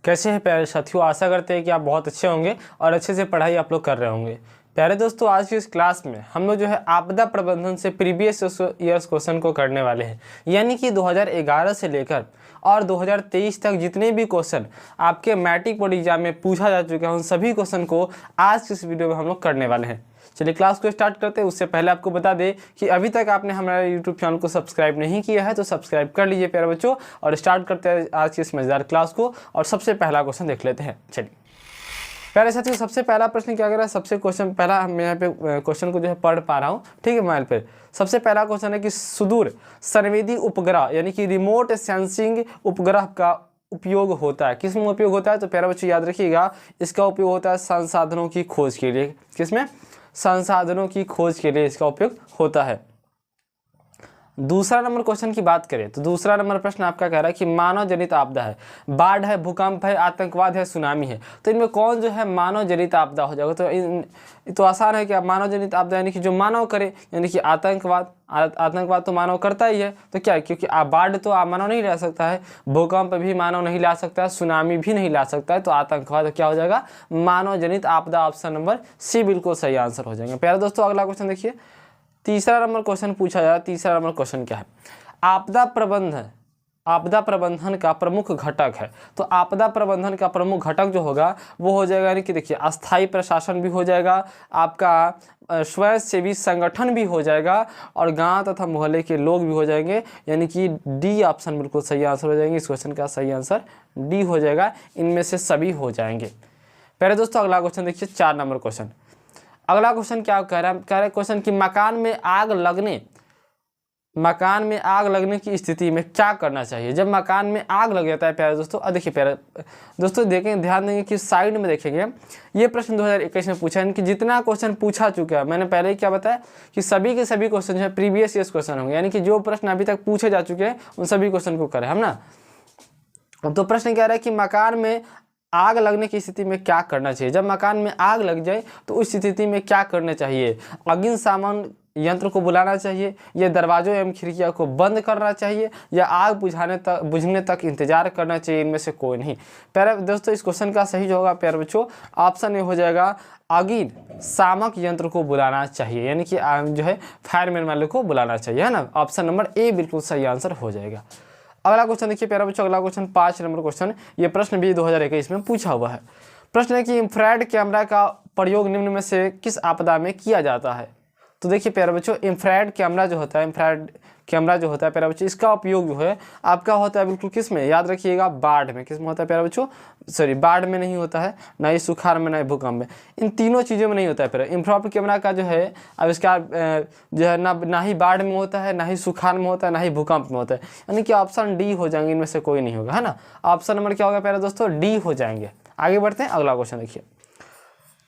कैसे हैं प्यारे साथियों, आशा करते हैं कि आप बहुत अच्छे होंगे और अच्छे से पढ़ाई आप लोग कर रहे होंगे। प्यारे दोस्तों, आज की इस क्लास में हम लोग जो है आपदा प्रबंधन से प्रीवियस ईयर्स क्वेश्चन को करने वाले हैं। यानी कि 2011 से लेकर और 2023 तक जितने भी क्वेश्चन आपके मैट्रिक बोर्ड एग्जाम में पूछा जा चुका है, उन सभी क्वेश्चन को आज की इस वीडियो में हम लोग करने वाले हैं। चलिए क्लास को स्टार्ट करते हैं। उससे पहले आपको बता दें कि अभी तक आपने हमारे यूट्यूब चैनल को सब्सक्राइब नहीं किया है तो सब्सक्राइब कर लीजिए प्यारे बच्चों, और स्टार्ट करते हैं आज की इस मजेदार क्लास को। और सबसे पहला क्वेश्चन देख लेते हैं। चलिए प्यारे साथियों, सबसे पहला प्रश्न क्या कर रहा है, सबसे क्वेश्चन पहला मैं यहाँ पे क्वेश्चन को जो है पढ़ पा रहा हूँ, ठीक है, मोबाइल पे। सबसे पहला क्वेश्चन है कि सुदूर संवेदी उपग्रह यानी कि रिमोट सेंसिंग उपग्रह का उपयोग होता है, किस में उपयोग होता है? तो प्यारे बच्चों याद रखिएगा, इसका उपयोग होता है संसाधनों की खोज के लिए। किसमें? संसाधनों की खोज के लिए इसका उपयोग होता है। दूसरा नंबर क्वेश्चन की बात करें तो दूसरा नंबर प्रश्न आपका कह रहा है कि मानव जनित आपदा है, बाढ़ है, भूकंप है, आतंकवाद है, सुनामी है, तो इनमें कौन जो है मानव जनित आपदा हो जाएगा? तो आसान है कि आप मानव जनित आपदा यानी कि जो मानव करे, यानी कि आतंकवाद तो मानव करता ही है, तो क्या, क्योंकि बाढ़ तो मानव नहीं ला सकता है, भूकंप भी मानव नहीं ला सकता है, सुनामी भी नहीं ला सकता है, तो आतंकवाद क्या हो जाएगा? मानव जनित आपदा। ऑप्शन नंबर सी बिल्कुल सही आंसर हो जाएंगे। प्यारे दोस्तों, अगला क्वेश्चन देखिए, तीसरा नंबर क्वेश्चन पूछा जा रहा है। तीसरा नंबर क्वेश्चन क्या है? आपदा प्रबंधन का प्रमुख घटक है। तो आपदा प्रबंधन का प्रमुख घटक जो होगा वो हो जाएगा, यानी कि देखिए अस्थायी प्रशासन भी हो जाएगा, आपका स्वयं सेवी संगठन भी हो जाएगा, और गांव तथा मोहल्ले के लोग भी हो जाएंगे, यानी कि डी ऑप्शन बिल्कुल सही आंसर हो जाएंगे। इस क्वेश्चन का सही आंसर डी हो जाएगा, इनमें से सभी हो जाएंगे। पहले दोस्तों अगला क्वेश्चन देखिए, 4 नंबर क्वेश्चन। अगला क्वेश्चन क्या कह रहा है क्वेश्चन कि मकान में आग लगने की स्थिति में क्या करना चाहिए? जब मकान में आग लग जाता है प्यारे दोस्तों, देखिए प्यारे दोस्तों देखें, ध्यान देंगे कि साइड में देखेंगे, ये प्रश्न 2021 में पूछा है, कि जितना क्वेश्चन पूछा चुका है, मैंने पहले ही क्या बताया कि सभी के सभी क्वेश्चन जो है प्रीवियस ईयर्स क्वेश्चन होंगे, यानी कि जो प्रश्न अभी तक पूछे जा चुके हैं उन सभी क्वेश्चन को करें हम ना। तो प्रश्न कह रहा है कि मकान में आग लगने की स्थिति में क्या करना चाहिए? जब मकान में आग लग जाए तो उस स्थिति में क्या करना चाहिए? अग्निशमन यंत्र को बुलाना चाहिए, या दरवाजों एवं खिड़कियों को बंद करना चाहिए, या आग बुझने तक इंतजार करना चाहिए? इनमें से कोई नहीं। प्यारे दोस्तों, इस क्वेश्चन का सही जो होगा प्यारे बच्चों, ऑप्शन ए हो जाएगा, अग्निशामक यंत्र को बुलाना चाहिए, यानी कि जो है फायरमैन वाले को बुलाना चाहिए, है ना। ऑप्शन नंबर ए बिल्कुल सही आंसर हो जाएगा। अगला क्वेश्चन देखिए प्यारे बच्चों, अगला क्वेश्चन 5 नंबर क्वेश्चन, ये प्रश्न भी 2021 में पूछा हुआ है। प्रश्न है कि इंफ्रारेड कैमरा का प्रयोग निम्न में से किस आपदा में किया जाता है? तो देखिए प्यारे बच्चों, इंफ्रारेड कैमरा जो होता है प्यारे बच्चों, इसका उपयोग जो है आपका होता है बिल्कुल किस में? याद रखिएगा, बाढ़ में। किस में होता है प्यारे बच्चों? सॉरी, बाढ़ में नहीं होता है, ना ही सुखाड़ में, ना ही भूकंप में, इन तीनों चीज़ों में नहीं होता है। प्यारे इंफ्रारेड कैमरा का जो है आविष्कार जो है ना ही बाढ़ में होता है, ना ही सुखाड़ में होता है, ना ही भूकंप में होता है, यानी कि ऑप्शन डी हो जाएंगे, इनमें से कोई नहीं होगा, है ना। ऑप्शन नंबर क्या होगा प्यारे दोस्तों? डी हो जाएंगे। आगे बढ़ते हैं, अगला क्वेश्चन देखिए,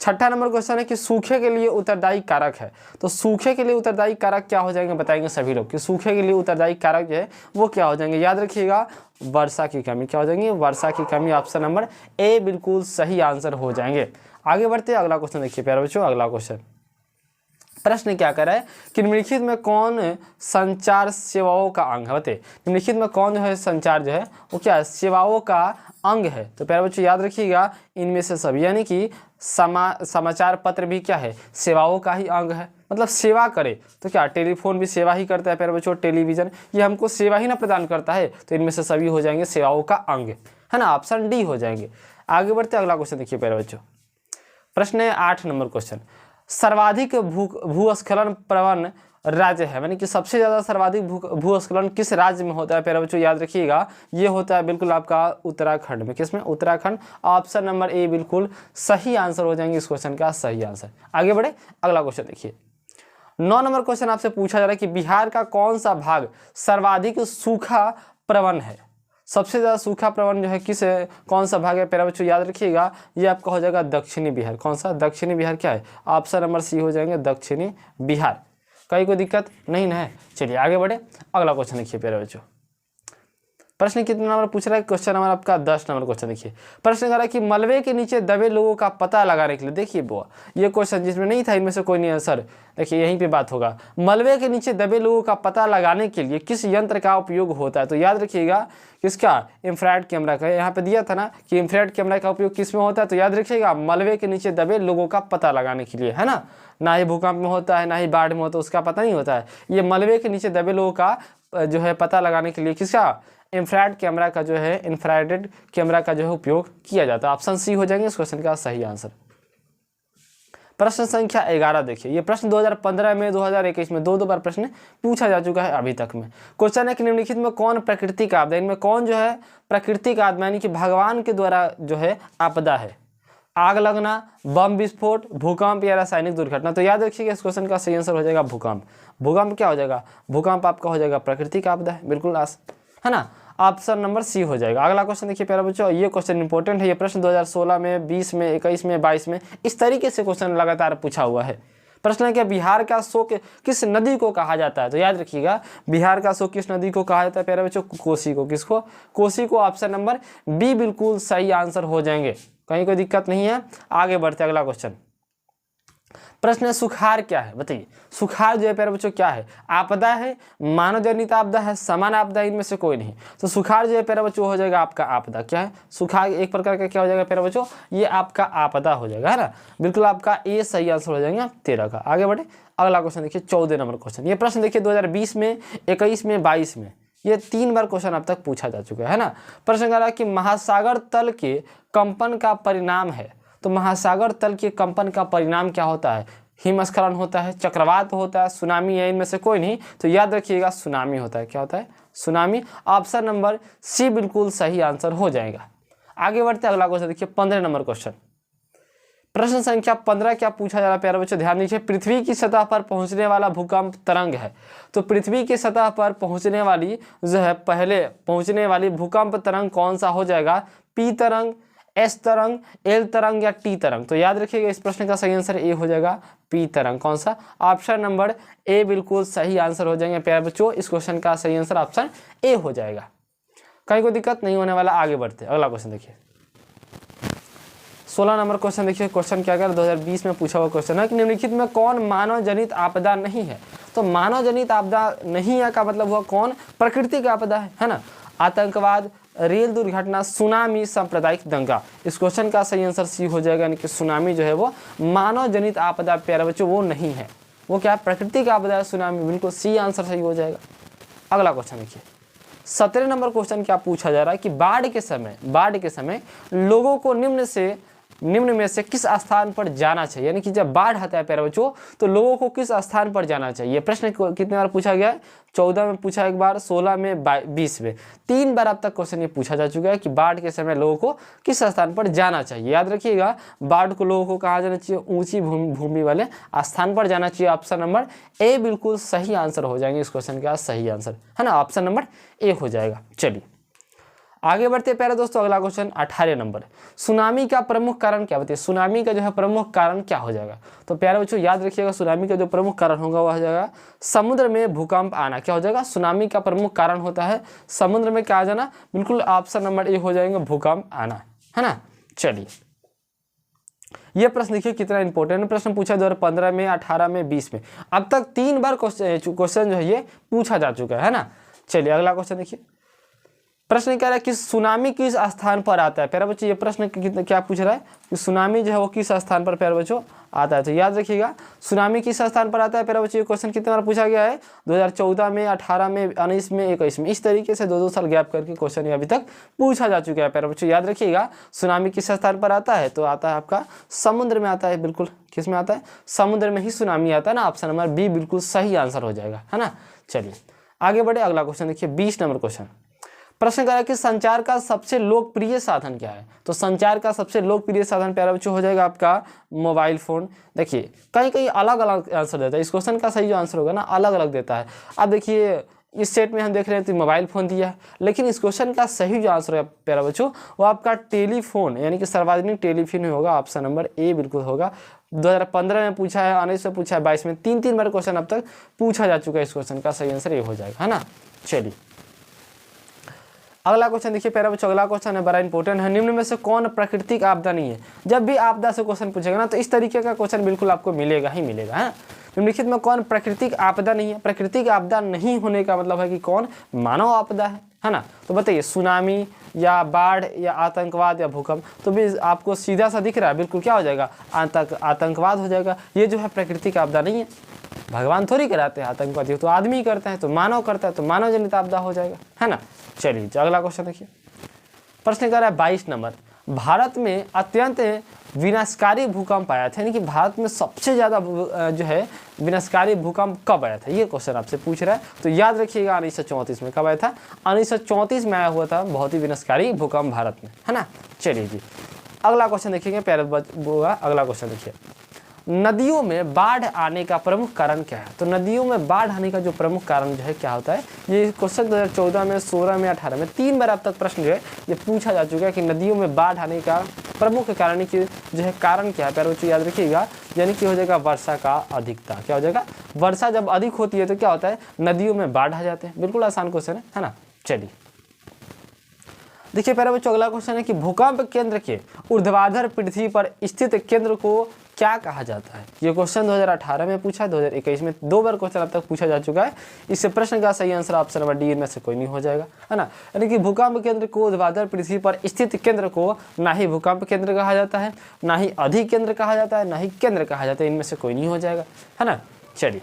6ठा नंबर क्वेश्चन है कि सूखे के लिए उत्तरदायी कारक है। तो सूखे के लिए उत्तरदायी कारक क्या हो जाएंगे? बताएंगे सभी लोग कि सूखे के लिए उत्तरदायी कारक जो है वो क्या हो जाएंगे। याद रखिएगा, वर्षा की कमी। क्या हो जाएंगे? वर्षा की कमी। ऑप्शन नंबर ए बिल्कुल सही आंसर हो जाएंगे। आगे बढ़ते हैं, अगला क्वेश्चन देखिए प्यारे बच्चों, अगला क्वेश्चन प्रश्न क्या कर रहा है कि निम्नलिखित में कौन संचार सेवाओं का अंग है? बताइए, निम्नलिखित में कौन जो है संचार जो है वो क्या है? सेवाओं का अंग है। तो प्यारे बच्चों याद रखिएगा, इनमें से सभी, यानी कि समाचार पत्र भी क्या है? सेवाओं का ही अंग है। मतलब सेवा करे तो क्या, टेलीफोन भी सेवा ही करता है प्यारे बच्चों, टेलीविजन ये हमको सेवा ही ना प्रदान करता है, तो इनमें से सभी हो जाएंगे सेवाओं का अंग, है ना। ऑप्शन डी हो जाएंगे। आगे बढ़ते अगला क्वेश्चन देखिए प्यारे बच्चों, प्रश्न है 8 नंबर क्वेश्चन, सर्वाधिक भूस्खलन प्रवण राज्य है, यानी कि सबसे ज़्यादा सर्वाधिक भूस्खलन किस राज्य में होता है प्यारे बच्चों? याद रखिएगा, ये होता है बिल्कुल आपका उत्तराखंड में। किसमें? उत्तराखंड। ऑप्शन नंबर ए बिल्कुल सही आंसर हो जाएंगे, इस क्वेश्चन का सही आंसर। आगे बढ़े, अगला क्वेश्चन देखिए, 9 नंबर क्वेश्चन आपसे पूछा जा रहा है कि बिहार का कौन सा भाग सर्वाधिक सूखा प्रवण है? सबसे ज़्यादा सूखा प्रवण जो है कौन सा भाग है प्यारे बच्चों? याद रखिएगा, ये आपका हो जाएगा दक्षिणी बिहार। कौन सा? दक्षिणी बिहार। क्या है? ऑप्शन नंबर सी हो जाएंगे, दक्षिणी बिहार। कहीं कोई दिक्कत नहीं ना है। चलिए आगे बढ़े, अगला क्वेश्चन देखिए प्यारे बच्चों, प्रश्न कितने नंबर पूछ रहा है? क्वेश्चन नंबर आपका 10 नंबर क्वेश्चन देखिए। प्रश्न कह रहा है कि मलबे के नीचे दबे लोगों का पता लगाने के लिए, देखिए बुआ ये क्वेश्चन जिसमें नहीं था इनमें से कोई नहीं आंसर, देखिए यहीं पे बात होगा। मलबे के नीचे दबे लोगों का पता लगाने के लिए किस यंत्र का उपयोग होता है? तो याद रखिएगा किसका? इंफ्रारेड कैमरा का। यहाँ पे दिया था ना कि इंफ्रारेड कैमरा का उपयोग किस में होता है, तो याद रखिएगा मलबे के नीचे दबे लोगों का पता लगाने के लिए, है ना ही भूकंप में होता है, ना ही बाढ़ में होता है, उसका पता नहीं होता है। ये मलबे के नीचे दबे लोगों का जो है पता लगाने के लिए किसका? इंफ्रारेड कैमरा का जो है, इंफ्रारेड कैमरा का जो है उपयोग किया जाता है। ऑप्शन सी हो जाएंगे इस क्वेश्चन का सही आंसर। प्रश्न संख्या 11 देखिए, ये प्रश्न 2015 में 2021 में दो बार प्रश्न पूछा जा चुका है अभी तक में। क्वेश्चन है कि निम्नलिखित में कौन प्राकृतिक आपदा, इनमें कौन जो है प्राकृतिक आपदा यानी कि भगवान के द्वारा जो है आपदा है? आग लगना, बम विस्फोट, भूकंप या रासायनिक दुर्घटना। तो याद रखिएगा इस क्वेश्चन का सही आंसर हो जाएगा भूकंप। भूकंप क्या हो जाएगा? भूकंप आपका हो जाएगा प्राकृतिक आपदा है, बिल्कुल है ना। ऑप्शन नंबर सी हो जाएगा। अगला क्वेश्चन देखिए प्यारे बच्चों, ये क्वेश्चन इंपॉर्टेंट है। ये प्रश्न 2016 में, 20 में, 21 में, 22 में इस तरीके से क्वेश्चन लगातार पूछा हुआ है। प्रश्न है कि बिहार का शोक किस नदी को कहा जाता है? तो याद रखिएगा बिहार का शोक किस नदी को कहा जाता है प्यारे बच्चों? कोसी को। किसको? कोसी को। ऑप्शन नंबर बी बिल्कुल सही आंसर हो जाएंगे, कहीं कोई दिक्कत नहीं है। आगे बढ़ते अगला क्वेश्चन। प्रश्न है सुखाड़ क्या है? बताइए सुखाड़ जो है प्यारे बच्चों क्या है? आपदा है, मानव जनित आपदा है, समान आपदा, इनमें से कोई नहीं। तो सुखाड़ जो है प्यारे बच्चों हो जाएगा आपका आपदा। क्या है? सुखाड़ एक प्रकार का क्या हो जाएगा प्यारे बच्चों? ये आपका आपदा हो जाएगा, है ना। बिल्कुल आपका ए सही आंसर हो जाएगा 13 का। आगे बढ़े अगला क्वेश्चन देखिए 14 नंबर क्वेश्चन। ये प्रश्न देखिए 2020 में, 21 में, 22 में, ये 3 बार क्वेश्चन अब तक पूछा जा चुका है ना। प्रश्न कह रहा है कि महासागर तल के कंपन का परिणाम है। तो महासागर तल के कंपन का परिणाम क्या होता है? हिमस्खलन होता है, चक्रवात होता है, सुनामी है, इनमें से कोई नहीं। तो याद रखिएगा सुनामी होता है। क्या होता है? सुनामी। ऑप्शन नंबर सी बिल्कुल सही आंसर हो जाएगा। आगे बढ़ते अगला क्वेश्चन देखिए 15 नंबर क्वेश्चन। प्रश्न संख्या 15 क्या पूछा जा रहा है प्यारे बच्चों? ध्यान दीजिए। पृथ्वी की सतह पर पहुंचने वाला भूकंप तरंग है। तो पृथ्वी की सतह पर पहुंचने वाली जो है पहले पहुंचने वाली भूकंप तरंग कौन सा हो जाएगा? पी तरंग, एस तरंग, एल तरंग या टी तरंग? तो याद रखिएगा इस प्रश्न का सही आंसर ए हो जाएगा पी तरंग। कौन सा? ऑप्शन नंबर ए बिल्कुल सही आंसर हो जाएंगे प्यारे बच्चों। इस क्वेश्चन का सही आंसर ऑप्शन ए हो जाएगा, कहीं कोई दिक्कत नहीं होने वाला। आगे बढ़ते अगला क्वेश्चन देखिए 16 नंबर क्वेश्चन देखिए। क्वेश्चन क्या कर 2020 में पूछा हुआ क्वेश्चन है कि निम्नलिखित में कौन मानव जनित आपदा नहीं है? तो मानव जनित आपदा नहीं है का मतलब हुआ कौन? प्राकृतिक आपदा है ना। आतंकवाद, रेल दुर्घटना, सुनामी, सांप्रदायिक दंगा। इस क्वेश्चन का सही आंसर सी हो जाएगा, यानी कि सुनामी जो है वो मानव जनित आपदा प्यारे बच्चों वो नहीं है। वो क्या है? प्राकृतिक आपदा है सुनामी। बिल्कुल सी आंसर सही हो जाएगा। अगला क्वेश्चन देखिए 17 नंबर क्वेश्चन क्या पूछा जा रहा है कि बाढ़ के समय लोगों को निम्न में से किस स्थान पर जाना चाहिए? यानी कि जब बाढ़ आता है प्यारे बच्चों तो लोगों को किस स्थान पर जाना चाहिए? प्रश्न कितने बार पूछा गया है? 14 में पूछा एक बार, 16 में, 20 में, 3 बार अब तक क्वेश्चन ये पूछा जा चुका है कि बाढ़ के समय लोगों को किस स्थान पर जाना चाहिए। याद रखिएगा बाढ़ को लोगों को कहाँ जाना चाहिए? ऊंची भूमि वाले स्थान पर जाना चाहिए। ऑप्शन नंबर ए बिल्कुल सही आंसर हो जाएंगे इस क्वेश्चन का सही आंसर, है ना। ऑप्शन नंबर ए हो जाएगा। चलिए आगे बढ़ते प्यारे दोस्तों अगला क्वेश्चन 18 नंबर। सुनामी का प्रमुख कारण क्या? बताइए सुनामी का जो है प्रमुख कारण क्या हो जाएगा? तो प्यारे बच्चों याद रखिएगा सुनामी का जो प्रमुख कारण होगा वह हो जाएगा समुद्र में भूकंप आना। क्या हो जाएगा? सुनामी का प्रमुख कारण होता है समुद्र में क्या आ जाना। बिल्कुल ऑप्शन नंबर ए हो जाएंगे भूकंप आना, है ना। चलिए ये प्रश्न देखिए कितना इंपॉर्टेंट प्रश्न पूछा 2015 में, 18 में, 20 में। अब तक 3 बार क्वेश्चन जो है ये पूछा जा चुका है ना। चलिए अगला क्वेश्चन देखिए। प्रश्न कह रहा है कि सुनामी किस स्थान पर आता है? प्यारे बच्चों ये प्रश्न क्या पूछ रहा है कि सुनामी जो है वो किस स्थान पर प्यारे बच्चों आता है? तो याद रखिएगा सुनामी किस स्थान पर आता है प्यारे बच्चों। ये क्वेश्चन कितने बार पूछा गया है? 2014 में, 18 में, 19 में, 21 में। इस तरीके से 2-2 साल गैप करके क्वेश्चन ये अभी तक पूछा जा चुका है प्यारे बच्चों। याद रखिएगा सुनामी किस स्थान पर आता है? तो आता है आपका समुद्र में आता है। बिल्कुल किस में आता है? समुद्र में ही सुनामी आता है ना। ऑप्शन नंबर बी बिल्कुल सही आंसर हो जाएगा, है ना। चलिए आगे बढ़े अगला क्वेश्चन देखिए 20 नंबर क्वेश्चन। प्रश्न करा कि संचार का सबसे लोकप्रिय साधन क्या है? तो संचार का सबसे लोकप्रिय साधन प्यारे बच्चों हो जाएगा आपका मोबाइल फोन। देखिए कहीं कहीं अलग अलग आंसर देता है। इस क्वेश्चन का सही जो आंसर होगा ना अलग अलग देता है। अब देखिए इस सेट में हम देख रहे हैं तो मोबाइल फ़ोन दिया है, लेकिन इस क्वेश्चन का सही जो आंसर है प्यारा बच्चों वो आपका टेलीफोन यानी कि सार्वजनिक टेलीफोन होगा। ऑप्शन नंबर ए बिल्कुल होगा। 2015 में पूछा है, 19 में पूछा है, 22 में, 3 बार क्वेश्चन अब तक पूछा जा चुका है। इस क्वेश्चन का सही आंसर ये हो जाएगा, है ना। चलिए अगला क्वेश्चन देखिए प्यारे बच्चों, अगला क्वेश्चन है बड़ा इंपॉर्टेंट है। निम्न में से कौन प्राकृतिक आपदा नहीं है? जब भी आपदा से क्वेश्चन पूछेगा ना तो इस तरीके का क्वेश्चन बिल्कुल आपको मिलेगा ही मिलेगा है। निम्नलिखित में कौन प्राकृतिक आपदा नहीं है? प्राकृतिक आपदा नहीं होने का मतलब है कि कौन मानव आपदा है ना। तो बताइए सुनामी या बाढ़ या आतंकवाद या भूकंप, तो भी आपको सीधा सा दिख रहा है बिल्कुल क्या हो जाएगा, आतंकवाद हो जाएगा। ये जो है प्राकृतिक आपदा नहीं है, भगवान थोड़ी कराते हैं आतंकवादी, तो आदमी करता है, तो मानव करता है, तो मानव जनित आपदा हो जाएगा है ना। चलिए अगला क्वेश्चन देखिए, प्रश्न कर रहा है 22 नंबर, भारत में अत्यंत विनाशकारी भूकंप आया था, यानी कि भारत में सबसे ज़्यादा जो है विनाशकारी भूकंप कब आया था, ये क्वेश्चन आपसे पूछ रहा है। तो याद रखिएगा 1934 में। कब आया था? 1934 में आया हुआ था बहुत ही विनाशकारी भूकंप भारत में, है ना। चलिए जी अगला क्वेश्चन देखिएगा प्यारे बुआ, अगला क्वेश्चन देखिए, नदियों में बाढ़ आने का प्रमुख कारण क्या है? तो नदियों में बाढ़ आने का जो प्रमुख कारण जो है क्या होता है, ये क्वेश्चन 2014 में, 16 में, 18 में 3 बार अब तक प्रश्न जो है ये पूछा जा चुका है कि नदियों में बाढ़ आने का प्रमुख कारण की जो है कारण क्या है। प्यारे बच्चों याद रखिएगा, यानी कि हो जाएगा वर्षा का अधिकता। क्या हो जाएगा? वर्षा जब अधिक होती है तो क्या होता है, नदियों में बाढ़ आ जाते हैं। बिल्कुल आसान क्वेश्चन है ना। चलिए देखिए प्यारे बच्चों, अगला क्वेश्चन है कि भूकंप केंद्र के ऊर्ध्वाधर पृथ्वी पर स्थित केंद्र को क्या कहा जाता है? ये क्वेश्चन 2018 में पूछा, 2021 में 2 बार क्वेश्चन अब तक पूछा जा चुका है। इससे प्रश्न का सही आंसर ऑप्शन नंबर डी में से कोई नहीं हो जाएगा, है ना। यानी कि भूकंप केंद्र को ऊर्ध्वाधर पृथ्वी पर स्थित केंद्र को ना ही भूकंप केंद्र कहा जाता है, ना ही अधिक केंद्र कहा जाता है, ना ही केंद्र कहा जाता है, इनमें से कोई नहीं हो जाएगा, है ना। चलिए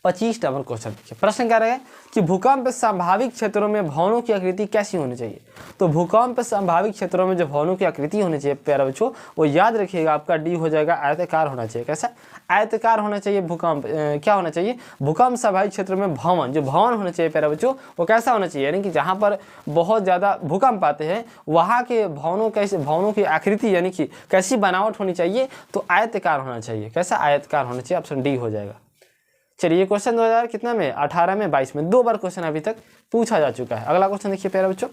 25 नंबर क्वेश्चन देखिए, प्रश्न क्या रहेगा कि भूकंप संभावित क्षेत्रों में भवनों की आकृति कैसी होनी चाहिए? तो भूकंप संभावित क्षेत्रों में जो भवनों की आकृति होनी चाहिए प्यारे बच्चों, वो याद रखिएगा आपका डी हो जाएगा, आयताकार होना चाहिए। कैसा? आयताकार होना चाहिए। भूकंप क्या होना चाहिए? भूकंप संभावित क्षेत्रों में भवन, जो भवन होना चाहिए प्यारे बच्चों, वो कैसा होना चाहिए, यानी कि जहाँ पर बहुत ज़्यादा भूकंप आते हैं वहाँ के भवनों कैसे, भवनों की आकृति यानी कि कैसी बनावट होनी चाहिए, तो आयताकार होना चाहिए। कैसा? आयताकार होना चाहिए, ऑप्शन डी हो जाएगा। चलिए क्वेश्चन 2000 कितना में, 18 में, 22 में 2 बार क्वेश्चन अभी तक पूछा जा चुका है। अगला क्वेश्चन देखिए प्यारे बच्चों,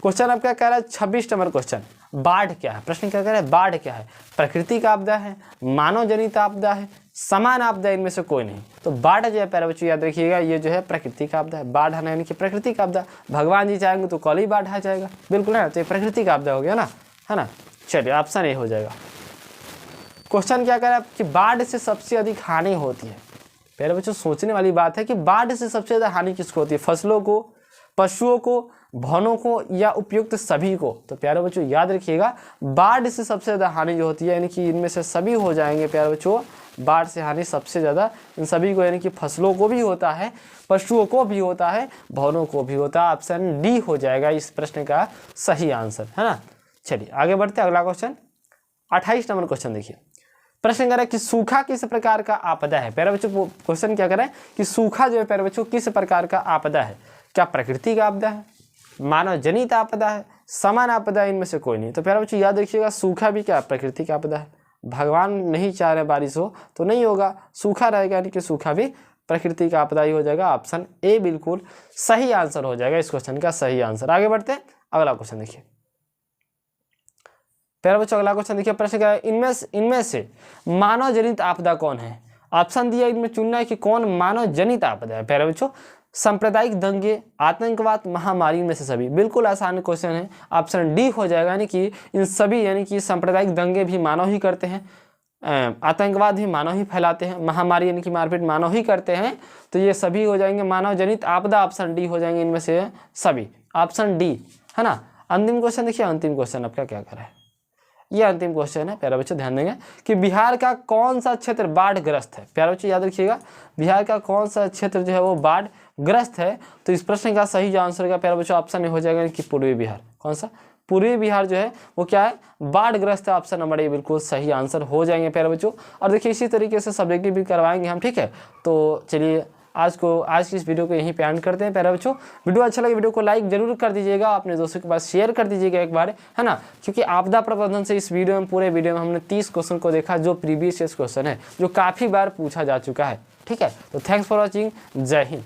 क्वेश्चन अब क्या कह रहा है 26 नंबर क्वेश्चन, बाढ़ क्या है? प्रश्न क्या कह रहा है, बाढ़ क्या है? प्राकृतिक आपदा है, मानव जनित आपदा है, समान आपदा, इनमें से कोई नहीं। तो बाढ़ जो है प्यारे बच्चों याद रखिएगा, ये जो है प्राकृतिक आपदा है। बाढ़ आना यानी कि प्राकृतिक आपदा, भगवान जी चाहेंगे तो कल ही बाढ़ आ जाएगा, बिल्कुल है। तो ये प्राकृतिक आपदा हो गया ना, है ना। चलिए ऑप्शन ए हो जाएगा। क्वेश्चन क्या कह रहा है कि बाढ़ से सबसे अधिक हानि होती है। प्यारे बच्चों सोचने वाली बात है कि बाढ़ से सबसे ज़्यादा हानि किसको होती है? फसलों को, पशुओं को, भवनों को, या उपयुक्त सभी को? तो प्यारे बच्चों याद रखिएगा, बाढ़ से सबसे ज़्यादा हानि जो होती है, यानी कि इनमें से सभी हो जाएंगे प्यारे बच्चों। बाढ़ से हानि सबसे ज़्यादा इन सभी को, यानी कि फसलों को भी होता है, पशुओं को भी होता है, भवनों को भी होता है। ऑप्शन डी हो जाएगा इस प्रश्न का सही आंसर, है ना। चलिए आगे बढ़ते हैं, अगला क्वेश्चन 28 नंबर क्वेश्चन देखिए, प्रश्न कर रहा है कि सूखा किस प्रकार का आपदा है? प्यारे बच्चों क्वेश्चन क्या कर रहा है कि सूखा जो है प्यारे बच्चों किस प्रकार का आपदा है? क्या प्राकृतिक आपदा है, मानव जनित आपदा है, समान आपदा, इनमें से कोई नहीं। तो प्यारे बच्चों याद रखिएगा, सूखा भी क्या प्राकृतिक आपदा है। भगवान नहीं चाह रहे बारिश हो तो नहीं होगा, सूखा रहेगा, यानी कि सूखा भी प्राकृतिक आपदा ही हो जाएगा। ऑप्शन ए बिल्कुल सही आंसर हो जाएगा इस क्वेश्चन का सही आंसर। आगे बढ़ते हैं, अगला क्वेश्चन देखिए प्यारे बच्चों, अगला क्वेश्चन देखिए, प्रश्न क्या है, इनमें से मानव जनित आपदा कौन है? ऑप्शन दिया, इनमें चुनना है कि कौन मानव जनित आपदा है। प्यारे बच्चों सांप्रदायिक दंगे, आतंकवाद, महामारी में से सभी। बिल्कुल आसान क्वेश्चन है, ऑप्शन डी हो जाएगा, यानी कि इन सभी, यानी कि सांप्रदायिक दंगे भी मानव ही करते हैं, आतंकवाद भी मानव ही फैलाते हैं, महामारी यानी कि मारपीट मानव ही करते हैं। तो ये सभी हो जाएंगे मानव जनित आपदा, ऑप्शन डी हो जाएंगे इनमें से सभी, ऑप्शन डी, है ना। अंतिम क्वेश्चन देखिए, अंतिम क्वेश्चन आपका क्या कर रहा है, ये अंतिम क्वेश्चन है प्यारे बच्चों, ध्यान देंगे कि बिहार का कौन सा क्षेत्र बाढ़ग्रस्त है? प्यारे बच्चों याद रखिएगा, बिहार का कौन सा क्षेत्र जो है वो बाढ़ग्रस्त है? तो इस प्रश्न का सही आंसर का प्यारे बच्चों ऑप्शन हो जाएगा कि पूर्वी बिहार। कौन सा? पूर्वी बिहार जो है वो क्या है, बाढ़ग्रस्त है। ऑप्शन नंबर ए बिल्कुल सही आंसर हो जाएंगे प्यारे बच्चों। और देखिए इसी तरीके से सब्जेक्टिव भी करवाएंगे हम, ठीक है। तो चलिए आज की इस वीडियो को यहीं पे एंड करते हैं प्यारे बच्चों। वीडियो अच्छा लगे वीडियो को लाइक जरूर कर दीजिएगा, अपने दोस्तों के पास शेयर कर दीजिएगा एक बार, है ना। क्योंकि आपदा प्रबंधन से इस वीडियो में, पूरे वीडियो में हमने 30 क्वेश्चन को देखा जो प्रीवियस क्वेश्चन है, जो काफ़ी बार पूछा जा चुका है, ठीक है। तो थैंक्स फॉर वॉचिंग, जय हिंद।